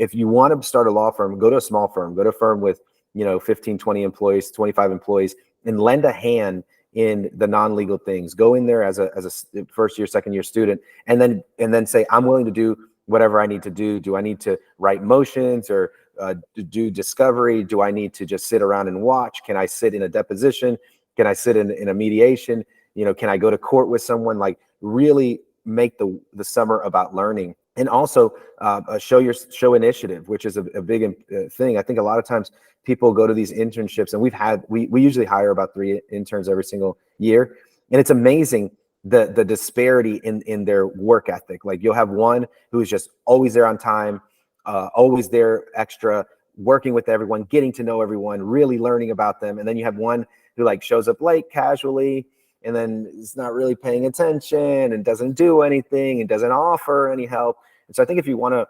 if you want to start a law firm, go to a small firm, go to a firm with, 15, 20 employees, 25 employees, and lend a hand in the non-legal things. Go in there as a first year, second year student, and then say, I'm willing to do whatever I need to do. Do I need to write motions or do discovery? Do I need to just sit around and watch? Can I sit in a deposition? Can I sit in a mediation? Can I go to court with someone? Like, really make the summer about learning. And also show initiative, which is a big thing. I think a lot of times people go to these internships, and we usually hire about 3 interns every single year. And it's amazing the disparity in their work ethic. Like, you'll have one who's just always there on time, always there extra, working with everyone, getting to know everyone, really learning about them. And then you have one who like shows up late casually, and then is not really paying attention and doesn't do anything and doesn't offer any help. And so I think if you want to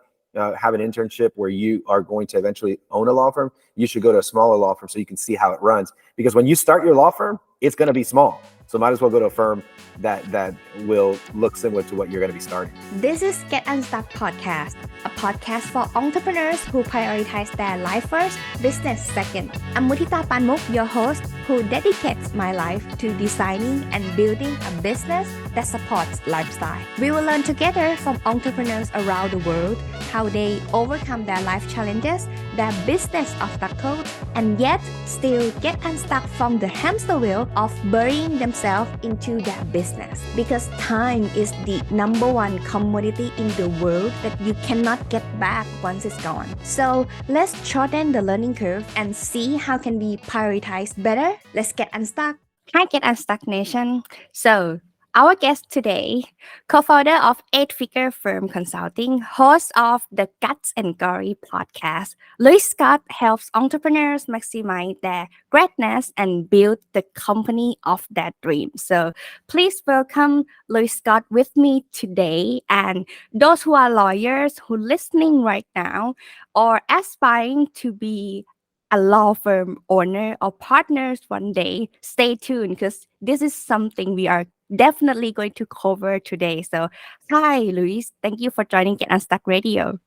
have an internship where you are going to eventually own a law firm, you should go to a smaller law firm so you can see how it runs. Because when you start your law firm, it's going to be small. So might as well go to a firm that will look similar to what you're going to be starting. This is Get Unstuck Podcast, a podcast for entrepreneurs who prioritize their life first, business second. I'm Mutita Panmuk, your host, who dedicates my life to designing and building a business that supports lifestyle. We will learn together from entrepreneurs around the world how they overcome their life challenges, their business obstacles, and yet still get unstuck from the hamster wheel of burying themselves into their business. Because time is the number one commodity in the world that you cannot get back once it's gone. So let's shorten the learning curve and see how can we prioritize better. Let's get unstuck. Hi, Get Unstuck Nation. So our guest today, co-founder of 8-Figure Firm Consulting, host of the Guts and Gory podcast, Louis Scott helps entrepreneurs maximize their greatness and build the company of their dreams. So please welcome Louis Scott with me today. And those who are lawyers who are listening right now or aspiring to be a law firm owner or partners one day, stay tuned because this is something we are definitely going to cover today. So, hi, Luis. Thank you for joining Get Unstuck Radio.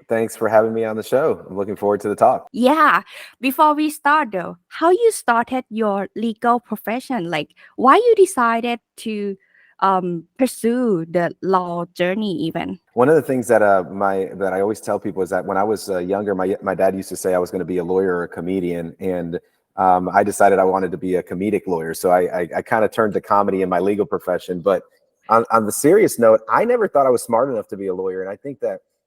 Thanks for having me on the show. I'm looking forward to the talk. Yeah. Before we start, though, how you started your legal profession? Like, why you decided to pursue the law journey even? One of the things that I always tell people is that when I was younger, my dad used to say I was going to be a lawyer or a comedian, and I decided I wanted to be a comedic lawyer. So I kind of turned to comedy in my legal profession. But on the serious note, I never thought I was smart enough to be a lawyer. And I think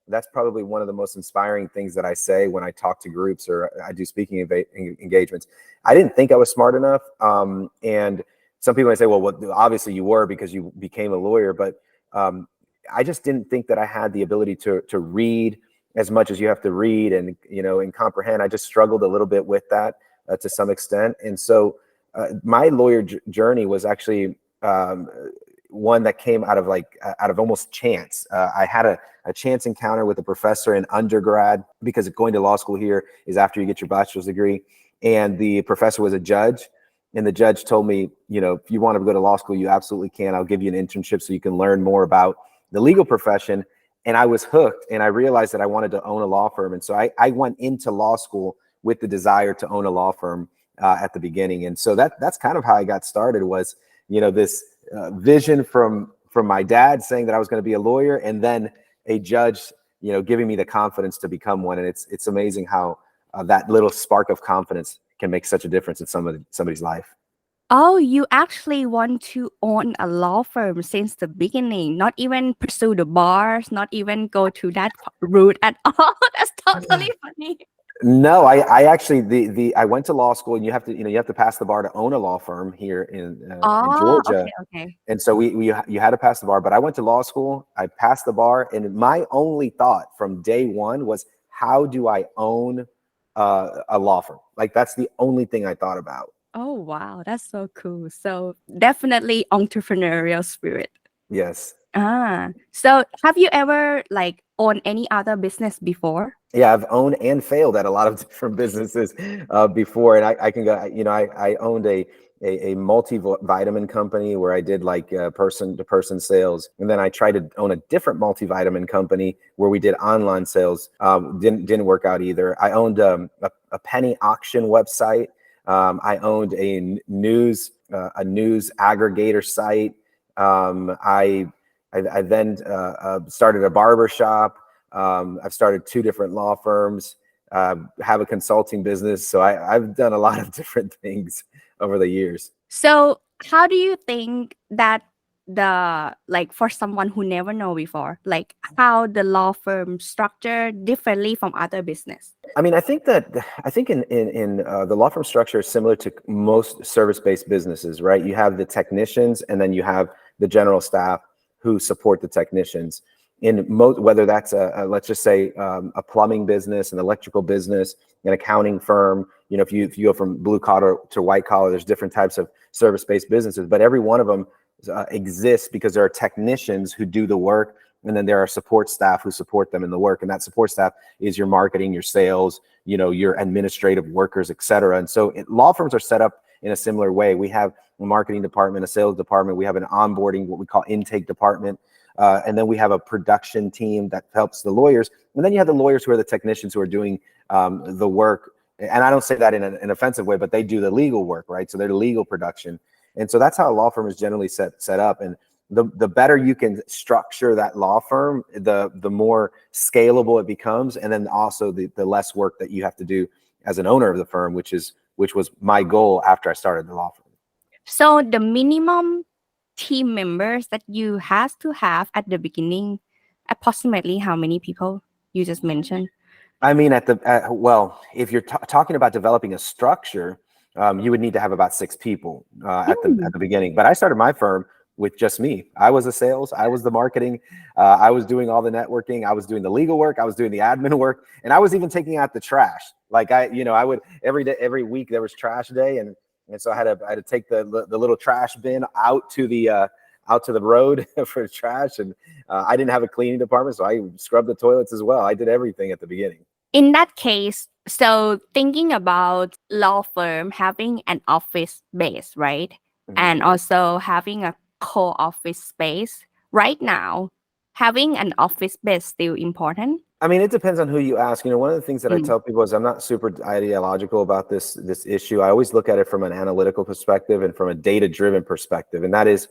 that's probably one of the most inspiring things that I say when I talk to groups or I do speaking engagements. I didn't think I was smart enough. And some people might say, well, obviously you were because you became a lawyer. But I just didn't think that I had the ability to read as much as you have to read and comprehend. I just struggled a little bit with that. To some extent. And so my lawyer journey was actually one that came out of almost chance. I had a chance encounter with a professor in undergrad, because going to law school here is after you get your bachelor's degree. And the professor was a judge. And the judge told me, if you want to go to law school, you absolutely can. I'll give you an internship so you can learn more about the legal profession. And I was hooked, and I realized that I wanted to own a law firm. And so I went into law school with the desire to own a law firm at the beginning. And so that's kind of how I got started, was, this vision from my dad saying that I was going to be a lawyer, and then a judge, giving me the confidence to become one. And it's amazing how that little spark of confidence can make such a difference in somebody's life. Oh, you actually want to own a law firm since the beginning, not even pursue the bars, not even go to that route at all. That's totally funny. No, I actually I went to law school, and you have to pass the bar to own a law firm here in Georgia. Okay. And so you had to pass the bar. But I went to law school, I passed the bar, and my only thought from day one was, how do I own a law firm? Like, that's the only thing I thought about. Oh wow, that's so cool. So definitely entrepreneurial spirit. Yes. So have you ever owned any other business before? Yeah, I've owned and failed at a lot of different businesses before, and I can go. I owned a a multivitamin company where I did like person to person sales. And then I tried to own a different multivitamin company where we did online sales. Didn't work out either. I owned a penny auction website. I owned a news aggregator site. I then started a barber shop. I've started 2 different law firms, have a consulting business. So I've done a lot of different things over the years. So how do you think that for someone who never know before, like how the law firm structure differently from other business? I mean, I think in the law firm structure is similar to most service-based businesses, right? You have the technicians and then you have the general staff who support the technicians. In most, whether that's let's just say a plumbing business, an electrical business, an accounting firm, if you go from blue collar to white collar, there's different types of service-based businesses, but every one of them exists because there are technicians who do the work, and then there are support staff who support them in the work, and that support staff is your marketing, your sales, your administrative workers, et cetera. And so law firms are set up in a similar way. We have a marketing department, a sales department, we have an onboarding, what we call intake department. And then we have a production team that helps the lawyers. And then you have the lawyers who are the technicians who are doing the work. And I don't say that in an offensive way, but they do the legal work, right? So they're legal production. And so that's how a law firm is generally set up. And the better you can structure that law firm, the more scalable it becomes. And then also the less work that you have to do as an owner of the firm, which was my goal after I started the law firm. So the minimum team members that you have to have at the beginning, approximately how many people you just mentioned? I mean, well, if you're talking about developing a structure, you would need to have about 6 people at the beginning. But I started my firm with just me. I was the sales, I was the marketing, I was doing all the networking, I was doing the legal work, I was doing the admin work, and I was even taking out the trash. Like I would every week there was trash day, and so I had to take the little trash bin out to the road for trash, and I didn't have a cleaning department, so I scrubbed the toilets as well. I did everything at the beginning. In that case, so thinking about law firm having an office base, right? Mhm. And also having a co-office space. Right now, having an office base still important? I mean, it depends on who you ask. One of the things that I tell people is I'm not super ideological about this issue. I always look at it from an analytical perspective and from a data-driven perspective, and that is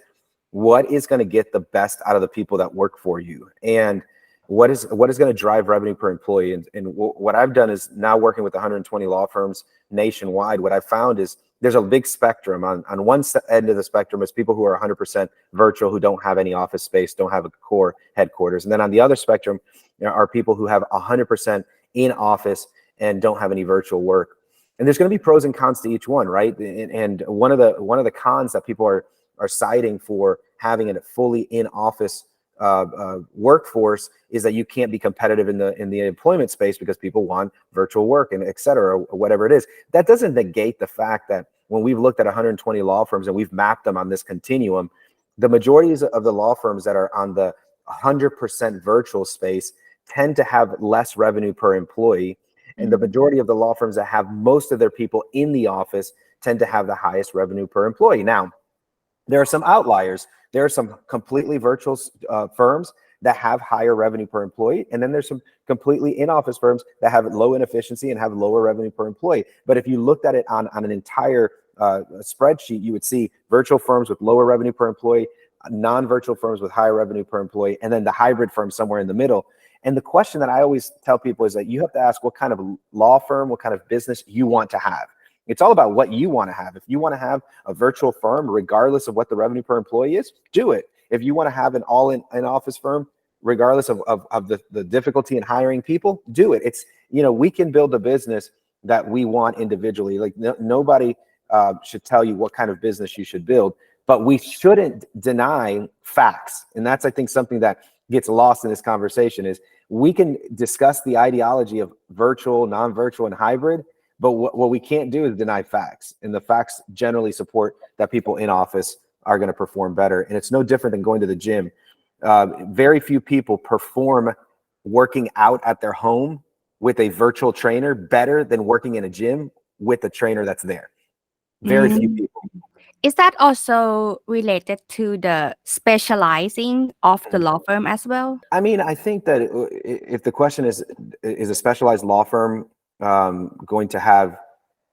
what is going to get the best out of the people that work for you, and what is going to drive revenue per employee. And what I've done is now working with 120 law firms nationwide. What I've found is there's a big spectrum. On one end of the spectrum is people who are 100% virtual, who don't have any office space, don't have a core headquarters. And then on the other spectrum are people who have 100% in office and don't have any virtual work. And there's going to be pros and cons to each one, right? And one of the cons that people are citing for having a fully in office workforce is that you can't be competitive in the employment space because people want virtual work and et cetera, or whatever it is. That doesn't negate the fact that when we've looked at 120 law firms and we've mapped them on this continuum, the majorities of the law firms that are on the 100% virtual space tend to have less revenue per employee. And the majority of the law firms that have most of their people in the office tend to have the highest revenue per employee. Now, there are some outliers. There are some completely virtual firms that have higher revenue per employee. And then there's some completely in-office firms that have low inefficiency and have lower revenue per employee. But if you looked at it on an entire spreadsheet, you would see virtual firms with lower revenue per employee, non-virtual firms with higher revenue per employee, and then the hybrid firms somewhere in the middle. And the question that I always tell people is that you have to ask what kind of law firm, what kind of business you want to have. It's all about what you want to have. If you want to have a virtual firm, regardless of what the revenue per employee is, do it. If you want to have an all-in-office firm, regardless of the difficulty in hiring people, do it. It's, we can build a business that we want individually. Like nobody should tell you what kind of business you should build, but we shouldn't deny facts. And that's, I think, something that gets lost in this conversation is we can discuss the ideology of virtual, non-virtual, and hybrid, but what we can't do is deny facts. And the facts generally support that people in office are going to perform better. And it's no different than going to the gym. Very few people perform working out at their home with a virtual trainer better than working in a gym with a trainer that's there. Very few people. Is that also related to the specializing of the law firm as well? I mean, I think that if the question is a specialized law firm going to have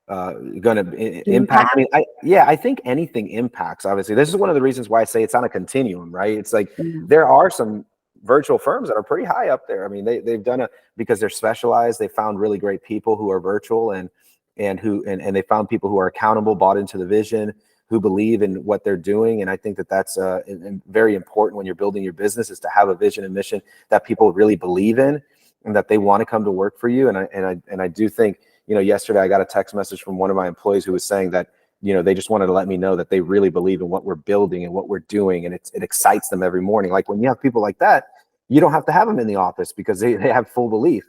going to impact? I Impact? mean, yeah, I think anything impacts. Obviously, this is one of the reasons why I say it's on a continuum, right? It's like Mm. there are some virtual firms that are pretty high up there. I mean, they've done it because they're specialized. They found really great people who are virtual and they found people who are accountable, bought into the vision, who believe in what they're doing. And I think that that's very important when you're building your business, is to have a vision and mission that people really believe in and that they want to come to work for you. And I do think, yesterday I got a text message from one of my employees who was saying that, they just wanted to let me know that they really believe in what we're building and what we're doing. And it excites them every morning. Like when you have people like that, you don't have to have them in the office because they have full belief.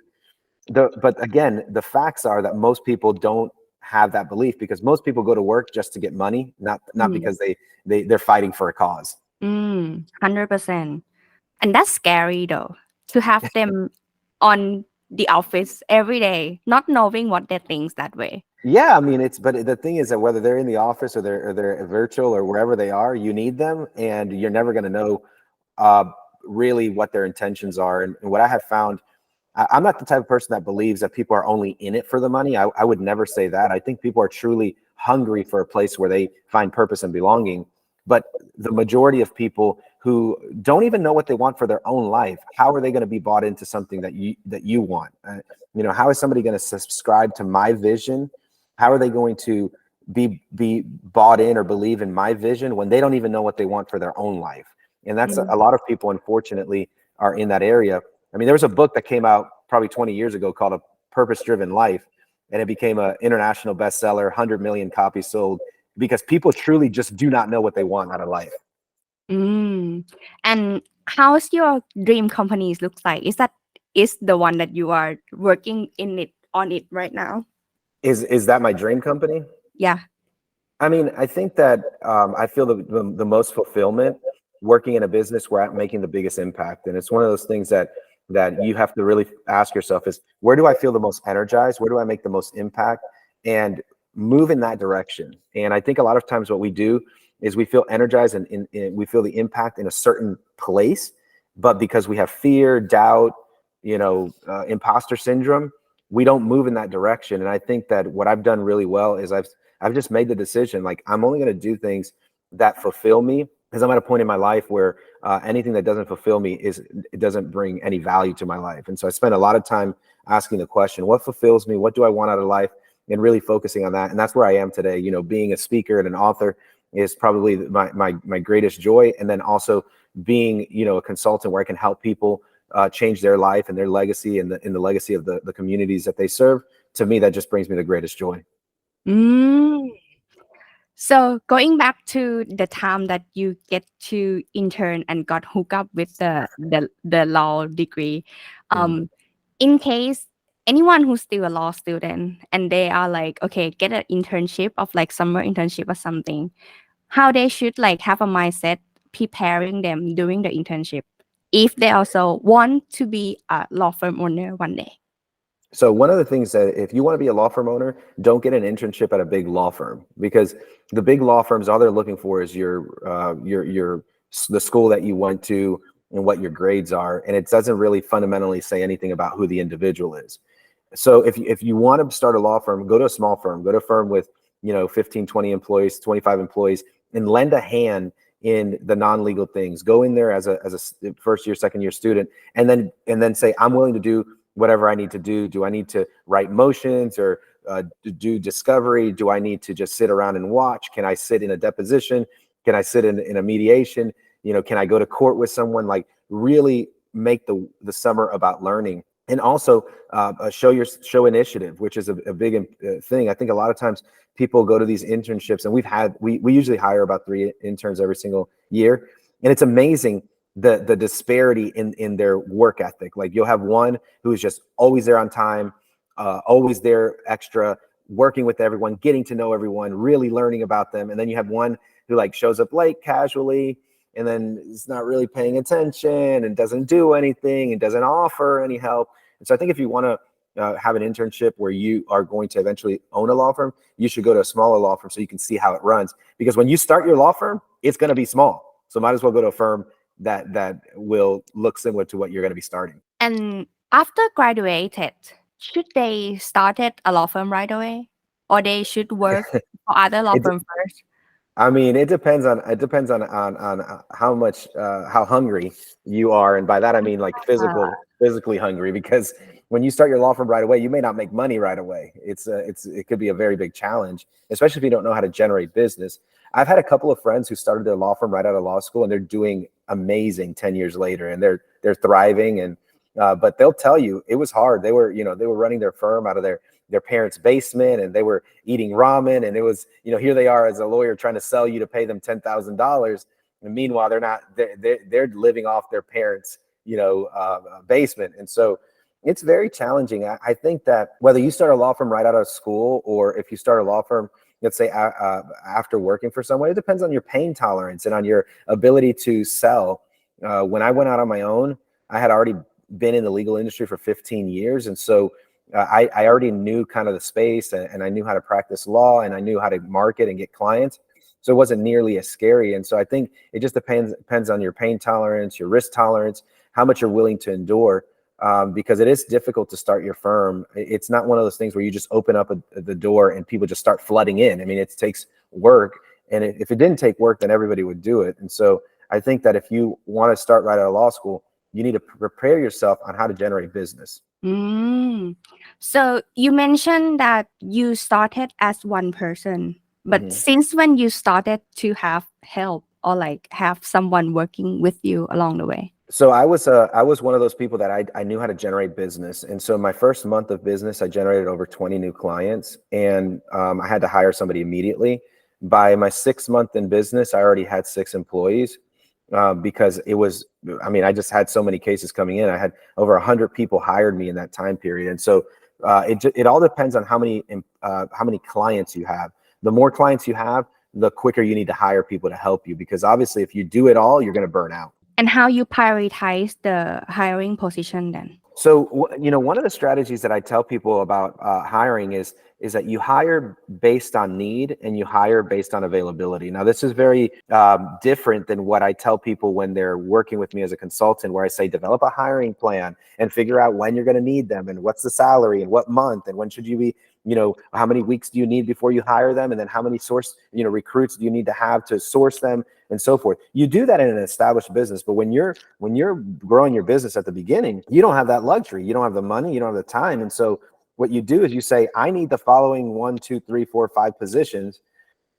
But again, the facts are that most people don't have that belief because most people go to work just to get money, not Mm. because they're fighting for a cause. 100%. And that's scary though, to have them on the office every day, not knowing what they think that way. Yeah, I mean, but the thing is that whether they're in the office or they're virtual or wherever they are, you need them, and you're never going to know uh, really what their intentions are. And what I have found, I'm not the type of person that believes that people are only in it for the money. I would never say that. I think people are truly hungry for a place where they find purpose and belonging. But the majority of people who don't even know what they want for their own life, how are they going to be bought into something that you want? How is somebody going to subscribe to my vision? How are they going to be bought in or believe in my vision when they don't even know what they want for their own life? And that's Mm. a lot of people, unfortunately, are in that area. I mean, there was a book that came out probably 20 years ago called A Purpose-Driven Life, and it became an international bestseller, 100 million copies sold, because people truly just do not know what they want out of life. Mm. And how's your dream companies looks like? Is the one that you are working in it on it right now? Is that my dream company? Yeah. I mean, I think that I feel the most fulfillment working in a business where I'm making the biggest impact. And it's one of those things that you have to really ask yourself is, where do I feel the most energized? Where do I make the most impact? And move in that direction. And I think a lot of times what we do is we feel energized and we feel the impact in a certain place, but because we have fear, doubt, imposter syndrome, we don't move in that direction. And I think that what I've done really well is I've just made the decision, like, I'm only going to do things that fulfill me, because I'm at a point in my life where anything that doesn't fulfill me it doesn't bring any value to my life. And so I spend a lot of time asking the question, what fulfills me? What do I want out of life? And really focusing on that. And that's where I am today. Being a speaker and an author is probably my greatest joy. And then also being, a consultant where I can help people change their life and their legacy and the legacy of the communities that they serve. To me, that just brings me the greatest joy. Mm. So going back to the time that you get to intern and got hooked up with the law degree, Mhm. um, in case anyone who's still a law student and they are like, okay, get an internship of like summer internship or something, how they should like have a mindset preparing them during the internship if they also want to be a law firm owner one day. So one of the things that if you want to be a law firm owner, don't get an internship at a big law firm, because the big law firms, all they're looking for is the school that you went to and what your grades are, and it doesn't really fundamentally say anything about who the individual is. So if you want to start a law firm, go to a small firm, go to a firm with 15, 20 employees, 25 employees, and lend a hand in the non-legal things. Go in there as a first year, second year student, and then say, I'm willing to do whatever I need to do. Do I need to write motions or do discovery? Do I need to just sit around and watch? Can I sit in a deposition? Can I sit in a mediation? Can I go to court with someone? Like, really make the summer about learning. And also show initiative, which is a big thing. I think a lot of times people go to these internships, and we usually hire about 3 interns every single year, and it's amazing the disparity in their work ethic. Like, you'll have one who's just always there on time, always there extra, working with everyone, getting to know everyone, really learning about them, and then you have one who like shows up late casually, and then is not really paying attention and doesn't do anything and doesn't offer any help. And so I think if you want have an internship where you are going to eventually own a law firm, you should go to a smaller law firm so you can see how it runs. Because when you start your law firm, it's going to be small. So might as well go to a firm that will look similar to what you're going to be starting. And after graduated, should they started a law firm right away, or they should work for other law It, firm first? I mean, it depends on how much how hungry you are, and by that I mean like physically hungry. Because when you start your law firm right away, you may not make money right away. It could be a very big challenge, especially if you don't know how to generate business. I've had a couple of friends who started their law firm right out of law school, and they're doing amazing 10 years later, and they're thriving. And but they'll tell you it was hard. They were running their firm out of their parents' basement, and they were eating ramen, and it was, here they are as a lawyer trying to sell you to pay them $10,000, and meanwhile they're living off their parents' basement. And so it's very challenging. I think that whether you start a law firm right out of school, or if you start a law firm, let's say after working for someone, it depends on your pain tolerance and on your ability to sell. When I went out on my own, I had already been in the legal industry for 15 years. And so I already knew kind of the space, and I knew how to practice law, and I knew how to market and get clients. So it wasn't nearly as scary. And so I think it just depends on your pain tolerance, your risk tolerance, how much you're willing to endure, because it is difficult to start your firm. It's not one of those things where you just open up the door and people just start flooding in. I mean, it takes work. And if it didn't take work, then everybody would do it. And so I think that if you want to start right out of law school, you need to prepare yourself on how to generate business. So you mentioned that you started as one person, but since when you started to have help, or like have someone working with you along the way? So I was one of those people that I knew how to generate business. And so my first month of business, I generated over 20 new clients, and I had to hire somebody immediately. By my 6th month in business, I already had 6 employees. Because it was, I just had so many cases coming in. I had over 100 people hired me in that time period. And so it all depends on how many clients you have. The more clients you have, the quicker you need to hire people to help you, because obviously if you do it all, you're going to burn out. And how you prioritize the hiring position then? So, one of the strategies that I tell people about hiring is that you hire based on need, and you hire based on availability. Now, this is very different than what I tell people when they're working with me as a consultant, where I say, develop a hiring plan and figure out when you're going to need them, and what's the salary, and what month, and when should you be, how many weeks do you need before you hire them, and then how many recruits do you need to have to source them, and so forth. You do that in an established business, but when you're growing your business at the beginning, you don't have that luxury. You don't have the money, you don't have the time. And so what you do is you say, I need the following 1, 2, 3, 4, 5 positions.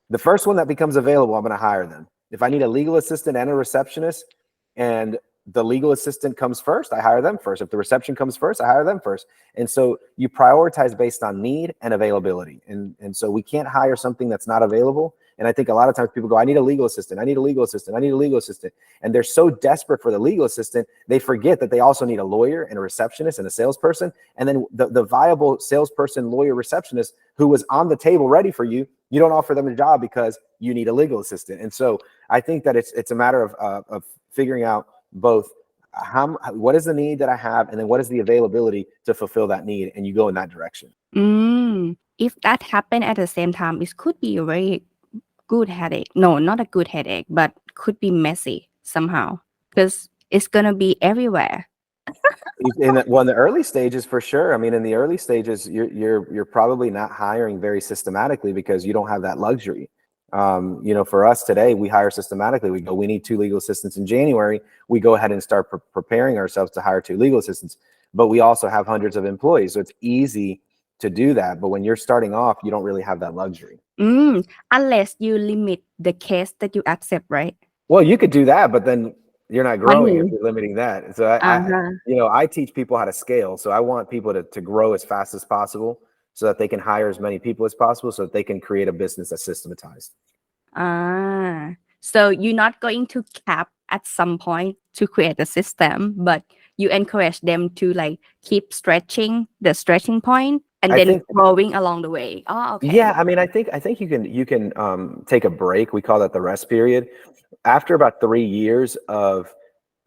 The first one that becomes available, I'm going to hire them. If I need a legal assistant and a receptionist, and the legal assistant comes first, I hire them first. If the reception comes first, I hire them first. And so you prioritize based on need and availability. And so we can't hire something that's not available. And I think a lot of times people go, I need a legal assistant. I need a legal assistant. I need a legal assistant. And they're so desperate for the legal assistant, they forget that they also need a lawyer and a receptionist and a salesperson. And then the viable salesperson, lawyer, receptionist who was on the table ready for you, you don't offer them a job because you need a legal assistant. And so I think that it's a matter of figuring out both what is the need that I have, and then what is the availability to fulfill that need, and you go in that direction. If that happened at the same time, it could be a very good headache. No, not a good headache, but could be messy somehow, because it's gonna be everywhere. In the early stages, for sure. I mean, in the early stages, you're probably not hiring very systematically because you don't have that luxury. For us today, we hire systematically. We need 2 legal assistants in January. We go ahead and start preparing ourselves to hire 2 legal assistants, but we also have hundreds of employees. So it's easy to do that. But when you're starting off, you don't really have that luxury. Unless you limit the case that you accept, right? Well, you could do that, but then you're not growing if you're limiting that. So I teach people how to scale. So I want people to grow as fast as possible, so that they can hire as many people as possible, so that they can create a business that's systematized. So you're not going to cap at some point to create a system, but you encourage them to like keep stretching the stretching point, and then growing along the way. Oh, okay. Yeah, I mean, I think you can take a break. We call that the rest period. After about 3 years of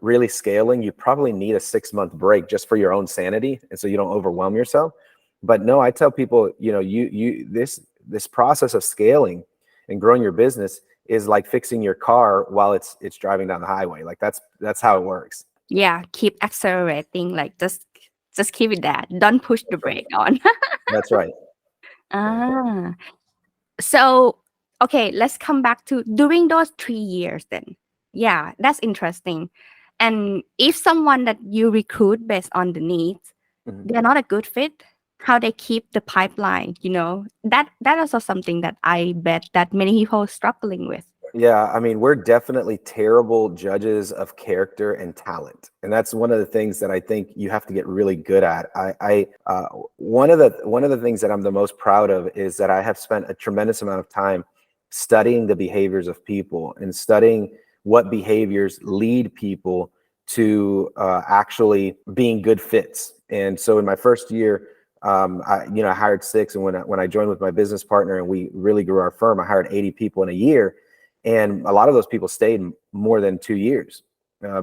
really scaling, you probably need a 6-month break just for your own sanity, and so you don't overwhelm yourself. But no, I tell people, this process of scaling and growing your business is like fixing your car while it's driving down the highway. Like that's how it works. Yeah, keep accelerating. Like just keep it that. Don't push the That's right. brake on. That's right. Ah, so okay, let's come back to during those 3 years then. Yeah, that's interesting. And if someone that you recruit based on the needs, Mhm. they're not a good fit, how they keep the pipeline, that also something that I bet that many people are struggling with. Yeah, I mean, we're definitely terrible judges of character and talent, and that's one of the things that I think you have to get really good at. One of the things that I'm the most proud of is that I have spent a tremendous amount of time studying the behaviors of people and studying what behaviors lead people to actually being good fits. And so, in my first year, I hired 6, and when I joined with my business partner and we really grew our firm, I hired 80 people in a year. And a lot of those people stayed more than 2 years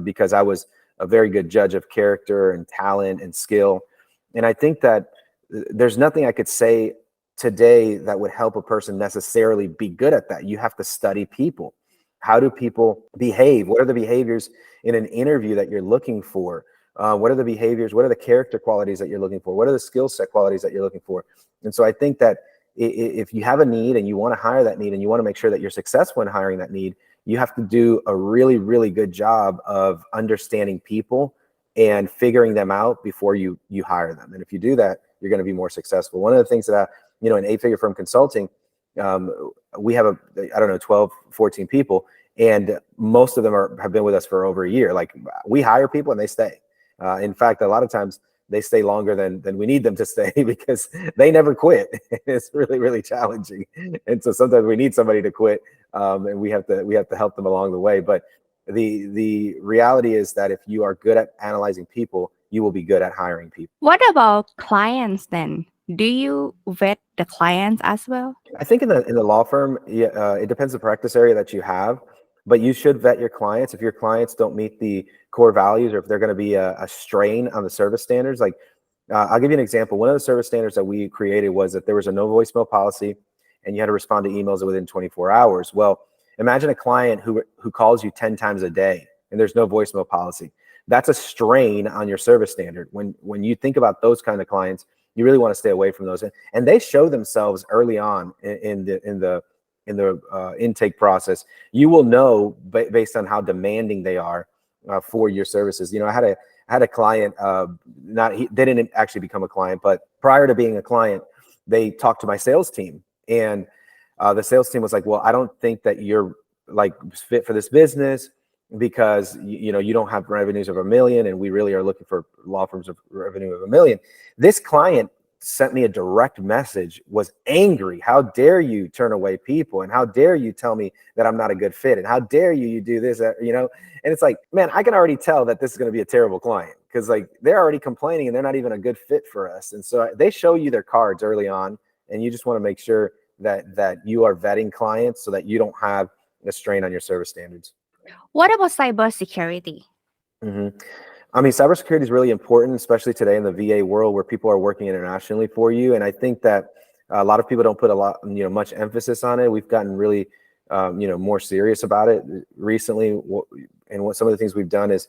because I was a very good judge of character and talent and skill. And I think that there's nothing I could say today that would help a person necessarily be good at that. You have to study people. How do people behave? What are the behaviors in an interview that you're looking for? What are the behaviors? What are the character qualities that you're looking for? What are the skill set qualities that you're looking for? And so I think that if you have a need and you want to hire that need and you want to make sure that you're successful in hiring that need, you have to do a really, really good job of understanding people and figuring them out before you hire them. And if you do that, you're going to be more successful. One of the things that in 8-figure firm consulting, we have 12, 14 people, and most of them have been with us for over a year. Like, we hire people and they stay. In fact, a lot of times they stay longer than we need them to stay because they never quit. It's really, really challenging. And so sometimes we need somebody to quit, and we have to help them along the way. But the reality is that if you are good at analyzing people, you will be good at hiring people. What about clients then? Do you vet the clients as well? I think in the law firm, it depends the practice area that you have, but you should vet your clients. If your clients don't meet the core values, or if they're going to be a strain on the service standards, like I'll give you an example. One of the service standards that we created was that there was a no voicemail policy, and you had to respond to emails within 24 hours. Well, imagine a client who calls you 10 times a day, and there's no voicemail policy. That's a strain on your service standard. When you think about those kind of clients, you really want to stay away from those. And they show themselves early on in the intake process. You will know based on how demanding they are for your services. I had a client. They didn't actually become a client, but prior to being a client, they talked to my sales team, and the sales team was like, "Well, I don't think that you're like fit for this business because you don't have revenues of $1 million, and we really are looking for law firms of revenue of $1 million." This client sent me a direct message, was angry. "How dare you turn away people? And how dare you tell me that I'm not a good fit? And how dare you do this?" And it's like, man, I can already tell that this is going to be a terrible client because like they're already complaining and they're not even a good fit for us. And so they show you their cards early on, and you just want to make sure that you are vetting clients so that you don't have a strain on your service standards. What about cybersecurity? Mm-hmm. I mean, cybersecurity is really important, especially today in the VA world where people are working internationally for you. And I think that a lot of people don't put much emphasis on it. We've gotten really, more serious about it recently. And what some of the things we've done is,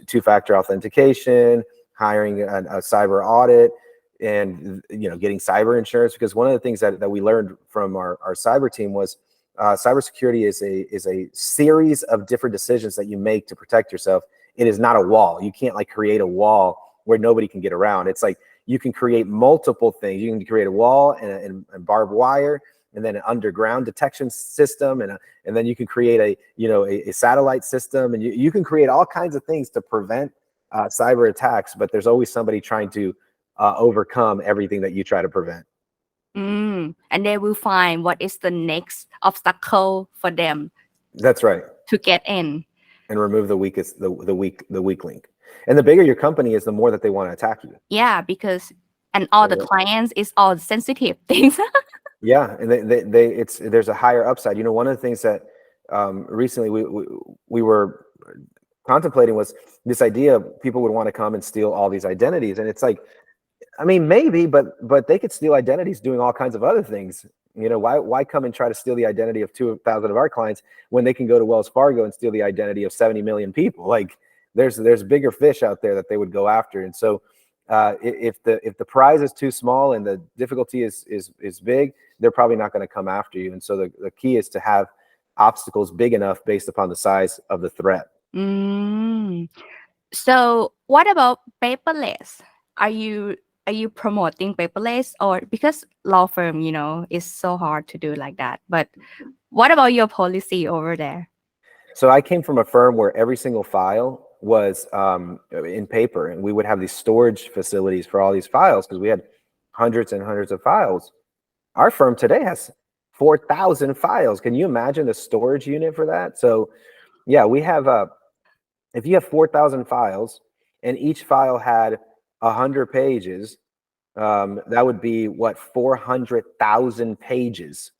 two-factor authentication, hiring a cyber audit, and, getting cyber insurance. Because one of the things that we learned from our cyber team was cybersecurity is a series of different decisions that you make to protect yourself. It is not a wall. You can't like create a wall where nobody can get around. It's like you can create multiple things. You can create a wall and barbed wire, and then an underground detection system, and then you can create a satellite system, and you can create all kinds of things to prevent cyber attacks. But there's always somebody trying to overcome everything that you try to prevent. And they will find what is the next obstacle for them That's right. to get in. And remove the weak link. And the bigger your company is, the more that they want to attack you. Yeah, because and all the clients is all sensitive things. Yeah, and there's a higher upside. One of the things that recently we were contemplating was this idea of people would want to come and steal all these identities. And it's like, I mean, maybe, but they could steal identities doing all kinds of other things. You know, why come and try to steal the identity of 2,000 of our clients when they can go to Wells Fargo and steal the identity of 70 million people? Like, there's bigger fish out there that they would go after. And so, if the prize is too small and the difficulty is big, they're probably not going to come after you. And so the key is to have obstacles big enough based upon the size of the threat. So what about paperless? Are you promoting paperless, or because law firm, is so hard to do like that? But what about your policy over there? So I came from a firm where every single file was in paper, and we would have these storage facilities for all these files because we had hundreds and hundreds of files. Our firm today has 4,000 files. Can you imagine the storage unit for that? So yeah, we have if you have 4,000 files and each file had 100 pages, that would be what, 400,000 pages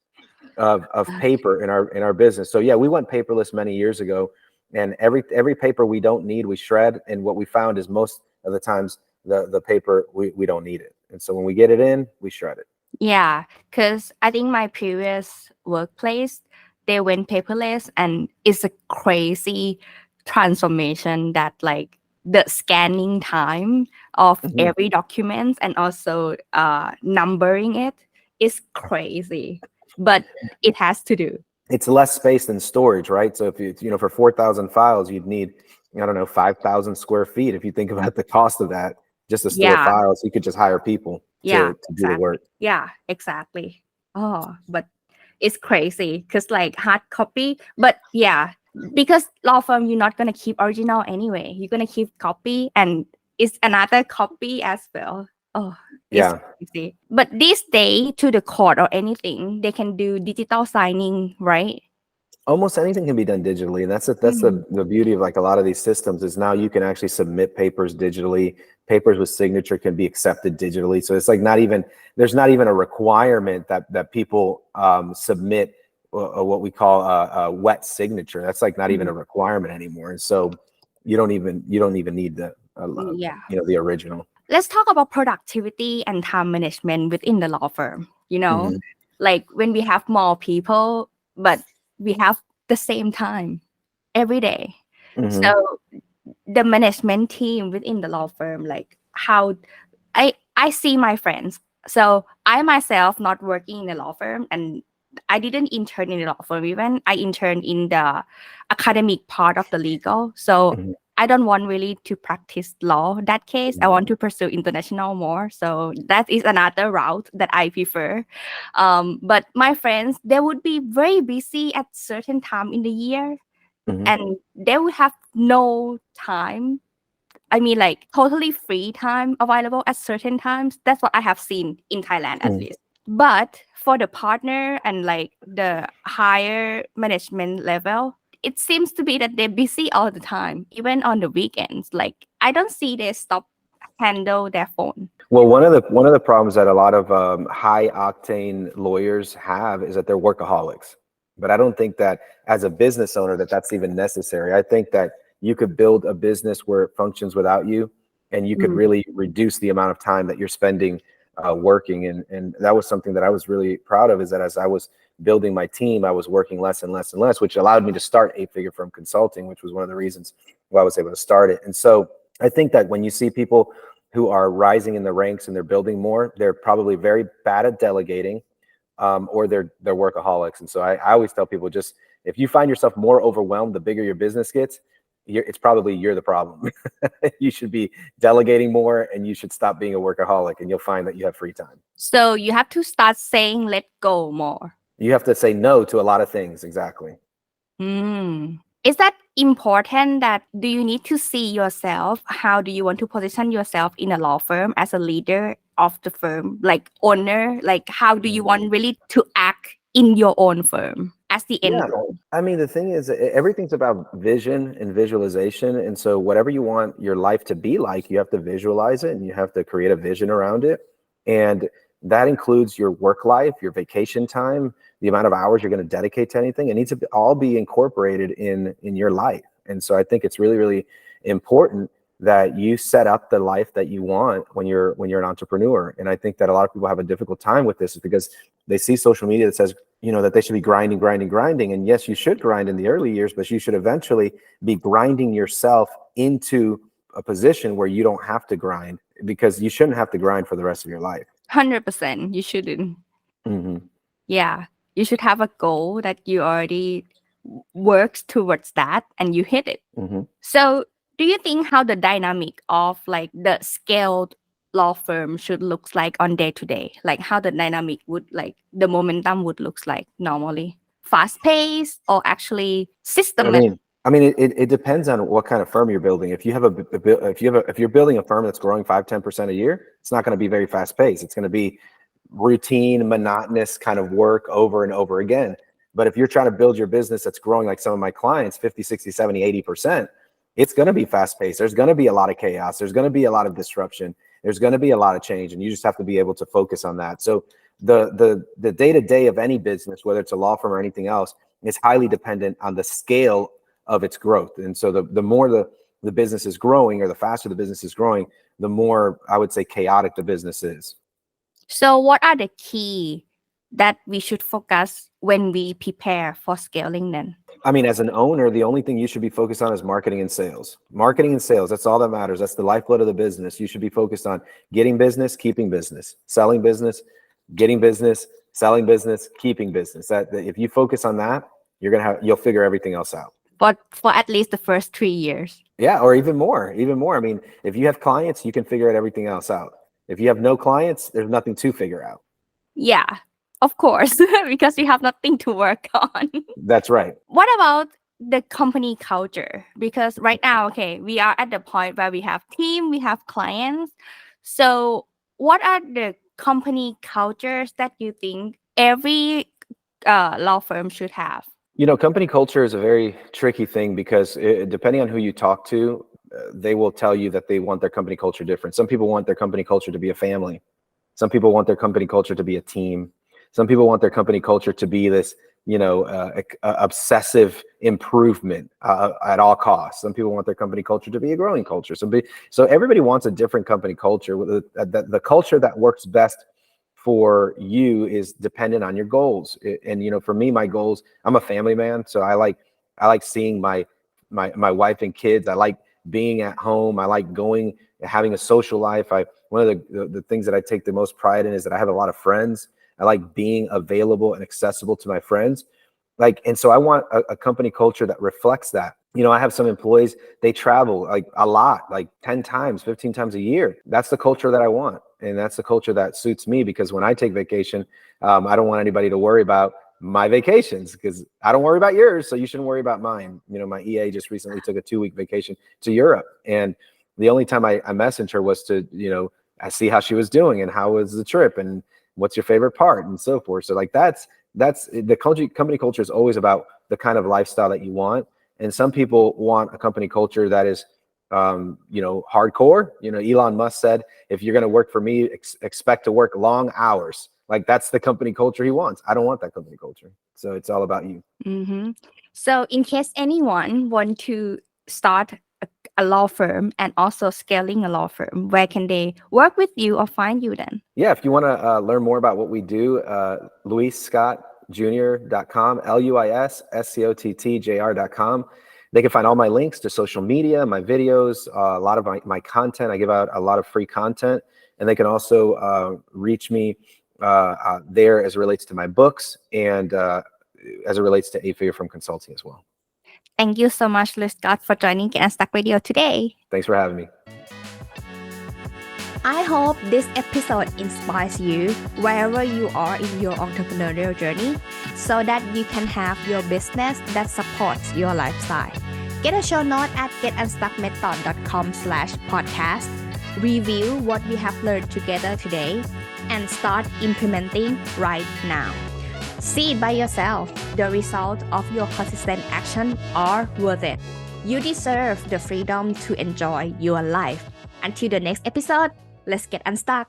of paper in our business. So yeah, we went paperless many years ago, and every paper we don't need, we shred. And what we found is most of the times the paper, we don't need it. And so when we get it in, we shred it. Yeah, because I think my previous workplace, they went paperless, and it's a crazy transformation that like the scanning time of every document and also numbering it is crazy, but it has to do. It's less space than storage, right? So if you for 4,000 files, you'd need, I don't know, 5,000 square feet. If you think about the cost of that, just to store files, you could just hire people to do the work. Yeah, exactly. Oh, but it's crazy because like hard copy, but yeah, because law firm, you're not going to keep original anyway. You're going to keep copy, and it's another copy as well. Oh, it's crazy. But these days, to the court or anything, they can do digital signing, right? Almost anything can be done digitally. And that's the beauty of like a lot of these systems is now you can actually submit papers digitally. Papers with signature can be accepted digitally. So it's like there's not even a requirement that people submit what we call a wet signature. That's like not even a requirement anymore. And so you don't even need the the original. Let's talk about productivity and time management within the law firm. Like when we have more people, but we have the same time every day. So the management team within the law firm, like how I see my friends. So I myself not working in a law firm, and I didn't intern in a law firm. Even I interned in the academic part of the legal. So I don't want really to practice law. In that case, I want to pursue international more. So that is another route that I prefer. But my friends, they would be very busy at certain time in the year, and they would have no time. I mean, like totally free time available at certain times. That's what I have seen in Thailand, at least. But for the partner and like the higher management level, it seems to be that they're busy all the time, even on the weekends. Like I don't see they stop handle their phone. Well, one of the problems that a lot of high octane lawyers have is that they're workaholics. But I don't think that as a business owner that's even necessary. I think that you could build a business where it functions without you, and you could really reduce the amount of time that you're spending working. And that was something that I was really proud of, is that as I was building my team, I was working less and less and less, which allowed me to start 8-Figure Firm Consulting, which was one of the reasons why I was able to start it. And so I think that when you see people who are rising in the ranks and they're building more, they're probably very bad at delegating, or they're workaholics. And so I always tell people, just if you find yourself more overwhelmed the bigger your business gets, it's probably you're the problem. You should be delegating more, and you should stop being a workaholic, and you'll find that you have free time. So you have to start saying let go more. You have to say no to a lot of things. Exactly. Is that important? That do you need to see yourself? How do you want to position yourself in a law firm as a leader of the firm, like owner? Like how do you want really to act in your own firm as the end goal? I mean, the thing is, everything's about vision and visualization. And so whatever you want your life to be like, you have to visualize it, and you have to create a vision around it. And that includes your work life, your vacation time, the amount of hours you're going to dedicate to anything. It needs to all be incorporated in your life. And so I think it's really, really important that you set up the life that you want when you're an entrepreneur. And I think that a lot of people have a difficult time with this is because they see social media that says, that they should be grinding. And yes, you should grind in the early years, but you should eventually be grinding yourself into a position where you don't have to grind, because you shouldn't have to grind for the rest of your life. 100%. You shouldn't. Mm-hmm. Yeah. You should have a goal that you already works towards that and you hit it. Mm-hmm. So do you think how the dynamic of like the scaled law firm should looks like on day to day? Like how the dynamic would like the momentum would looks like normally? Fast paced or actually systematic? I mean, it depends on what kind of firm you're building. If you have if you're building a firm that's growing 5-10% a year, it's not going to be very fast paced. It's going to be routine, monotonous kind of work over and over again. But if you're trying to build your business that's growing like some of my clients, 50, 60, 70, 80%, it's going to be fast paced. There's going to be a lot of chaos. There's going to be a lot of disruption. There's going to be a lot of change, and you just have to be able to focus on that. So the day-to-day of any business, whether it's a law firm or anything else, is highly dependent on the scale of its growth. And so the more the business is growing, or the faster the business is growing, the more, I would say, chaotic the business is. So what are the key that we should focus when we prepare for scaling then? I mean, as an owner, the only thing you should be focused on is marketing and sales. Marketing and sales, that's all that matters. That's the lifeblood of the business. You should be focused on getting business, keeping business, selling business, getting business, selling business, keeping business. That if you focus on that, you'll figure everything else out. But for at least the first 3 years. Yeah, or even more. I mean, if you have clients, you can figure out everything else out. If you have no clients, there's nothing to figure out. Yeah, of course, because we have nothing to work on. That's right. What about the company culture? Because right now, okay, we are at the point where we have team, we have clients. So what are the company cultures that you think every law firm should have? Company culture is a very tricky thing, because depending on who you talk to, they will tell you that they want their company culture different. Some people want their company culture to be a family. Some people want their company culture to be a team. Some people want their company culture to be this, obsessive improvement at all costs. Some people want their company culture to be a growing culture. So everybody wants a different company culture. The culture that works best for you is dependent on your goals. And for me, my goals, I'm a family man, so I like seeing my wife and kids. I like being at home. I like having a social life. One of the things that I take the most pride in is that I have a lot of friends. I like being available and accessible to my friends. And so I want a company culture that reflects that. I have some employees, they travel like a lot, like 10 times, 15 times a year. That's the culture that I want. And that's the culture that suits me, because when I take vacation, I don't want anybody to worry about my vacations, because I don't worry about yours, so you shouldn't worry about mine. My EA just recently took a 2-week vacation to Europe, and the only time I messaged her was to, I see how she was doing and how was the trip and what's your favorite part and so forth. So that's the company culture is always about the kind of lifestyle that you want. And some people want a company culture that is, hardcore. Elon Musk said, if you're going to work for me, expect to work long hours. Like, that's the company culture he wants. I don't want that company culture. So it's all about you. Mm-hmm. So in case anyone want to start a law firm and also scaling a law firm, where can they work with you or find you then? Yeah, if you want to learn more about what we do, luisscottjr.com, LuissScottjr.com. They can find all my links to social media, my videos, a lot of my content. I give out a lot of free content, and they can also reach me there as it relates to my books and as it relates to 8-Figure Firm Consulting as well. Thank you so much, Louis Scott, for joining UNSTUCK Radio today. Thanks for having me. I hope this episode inspires you wherever you are in your entrepreneurial journey, so that you can have your business that supports your lifestyle. Get a show note at getunstuckmethod.com/podcast. Review what we have learned together today and start implementing right now. See it by yourself. The result of your consistent action are worth it. You deserve the freedom to enjoy your life. Until the next episode, let's get unstuck.